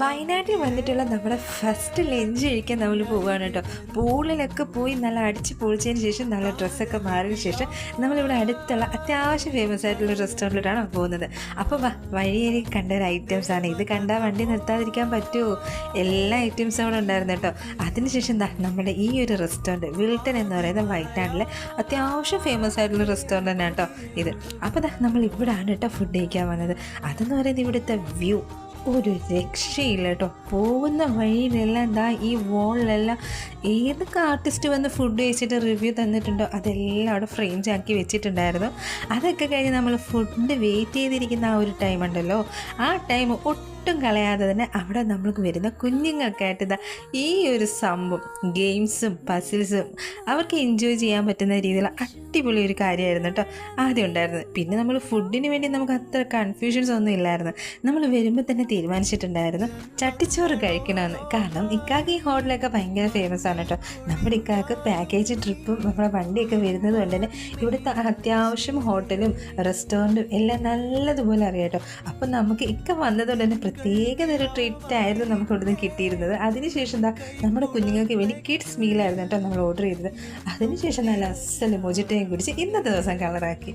വയനാട്ടിൽ വന്നിട്ടുള്ള നമ്മുടെ ഫസ്റ്റ് ലഞ്ച് കഴിക്കാൻ നമ്മൾ പോവുകയാണ് കേട്ടോ. പൂളിലൊക്കെ പോയി നല്ല അടിച്ച് പൊളിച്ചതിന് ശേഷം നല്ല ഡ്രസ്സൊക്കെ മാറിയതിന് ശേഷം നമ്മളിവിടെ അടുത്തുള്ള അത്യാവശ്യം ഫേമസ് ആയിട്ടുള്ള റെസ്റ്റോറൻറ്റിലാണ് പോകുന്നത്. അപ്പോൾ വഴിയേറി കണ്ട ഒരു ഐറ്റംസാണ് ഇത്. കണ്ടാൽ വണ്ടി നിർത്താതിരിക്കാൻ പറ്റുമോ? എല്ലാ ഐറ്റംസും അവിടെ ഉണ്ടായിരുന്നു കേട്ടോ. അതിനുശേഷം നമ്മുടെ ഈ ഒരു റെസ്റ്റോറൻറ്റ് വിൽട്ടൺ എന്ന് പറയുന്ന വയനാട്ടിലെ അത്യാവശ്യം ഫേമസ് ആയിട്ടുള്ള റെസ്റ്റോറൻറ്റ് തന്നെയാണ് കേട്ടോ ഇത്. അപ്പോൾ നമ്മൾ ഇവിടെയാണ് കേട്ടോ ഫുഡ് കഴിക്കാൻ വന്നത്. അതെന്ന് പറയുന്നത് ഇവിടുത്തെ വ്യൂ ഒരു രക്ഷയില്ല കേട്ടോ. പോകുന്ന വഴിയിലെല്ലാം ഈ വോളിലെല്ലാം ഏതൊക്കെ ആർട്ടിസ്റ്റ് വന്ന് ഫുഡ് കഴിച്ചിട്ട് റിവ്യൂ തന്നിട്ടുണ്ടോ അതെല്ലാം അവിടെ ഫ്രെയിംസ് ആക്കി വെച്ചിട്ടുണ്ടായിരുന്നു. അതൊക്കെ കഴിഞ്ഞ് നമ്മൾ ഫുഡ് വെയിറ്റ് ചെയ്തിരിക്കുന്ന ആ ഒരു ടൈം ഉണ്ടല്ലോ, ആ ടൈം ഒട്ടും കളയാതെ തന്നെ അവിടെ നമ്മൾക്ക് വരുന്ന കുഞ്ഞുങ്ങൾക്കായിട്ട് ഈ ഒരു സംഭവം ഗെയിംസും പസിൽസും അവർക്ക് എൻജോയ് ചെയ്യാൻ പറ്റുന്ന രീതിയിൽ അടിപൊളി ഒരു കാര്യമായിരുന്നു കേട്ടോ ആദ്യം ഉണ്ടായിരുന്നത്. പിന്നെ നമ്മൾ ഫുഡിന് വേണ്ടി നമുക്ക് അത്ര കൺഫ്യൂഷൻസ് ഒന്നും ഇല്ലായിരുന്നു. നമ്മൾ വരുമ്പോൾ തന്നെ തീരുമാനിച്ചിട്ടുണ്ടായിരുന്നു ചട്ടിച്ചോറ് കഴിക്കണമെന്ന്. കാരണം ഇക്കാക്ക് ഈ ഹോട്ടലൊക്കെ ഭയങ്കര ഫേമസ് ആണ് കേട്ടോ. നമ്മുടെ ഇക്കാക്ക് പാക്കേജ് ട്രിപ്പും നമ്മുടെ വണ്ടിയൊക്കെ വരുന്നത് കൊണ്ട് തന്നെ ഇവിടുത്തെ അത്യാവശ്യം ഹോട്ടലും റെസ്റ്റോറൻറ്റും എല്ലാം നല്ലതുപോലെ അറിയാം കേട്ടോ. അപ്പം നമുക്ക് ഇക്ക വന്നതുകൊണ്ട് തന്നെ പ്രത്യേക ഒരു ട്രീറ്റ് ആയിരുന്നു നമുക്ക് ഇവിടുന്ന് കിട്ടിയിരുന്നത്. അതിനുശേഷം നമ്മുടെ കുഞ്ഞുങ്ങൾക്ക് വേണ്ടി കിഡ്സ് മീലായിരുന്നു കേട്ടോ നമ്മൾ ഓർഡർ ചെയ്തത്. അതിനുശേഷം നല്ല അസല് മൊജിറ്റയും കുടിച്ച് ഇന്നത്തെ ദിവസം കളറാക്കി.